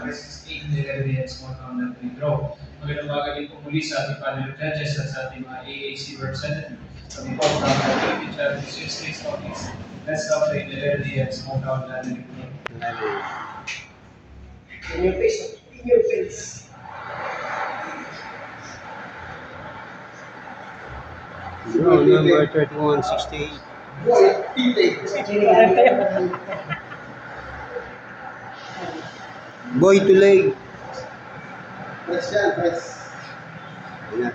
number 16, Nileria and Small Town Lottery Draw. Magandang umaga din po muli sa ating panel of judges at sa ating mga AAC representative. Kami po from the Philippine Charity Swiss Office. Let's start the Nileria and Small Town Lottery Draw. In your face. In your face. Draw number 3168. Boy, titik. Boy to leg. Press yan, press. Ayan.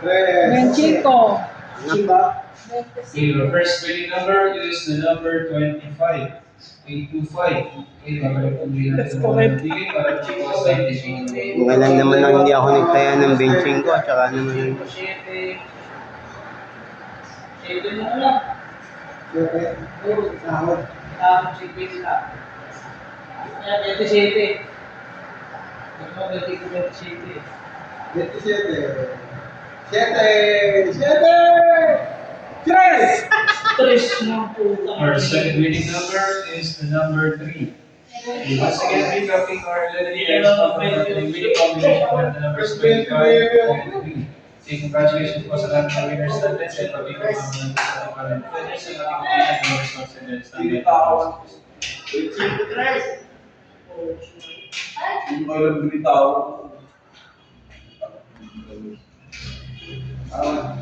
Press. Chico. Simba. Okay, your first winning number is the number 25. 825. Okay, babalik po din natin ang mga bigay para po sa Kailan naman lang hindi ako nagtaya ng benching ko at saka naman Siyete mo lang. Siyete. Sahod. Siyete lang. Yan, 27. Ito, 27. 27. Tres! Tres mo po. Our second winning number is the number 3. Once again, recapping our letters of the winning combination with the numbers 25 and 3. Congratulations po sa lahat ng winners natin sa pag-ibig ng mga current players sa ating ng responsibility standard. Tres! Hindi mo lang bumitaw. Ah.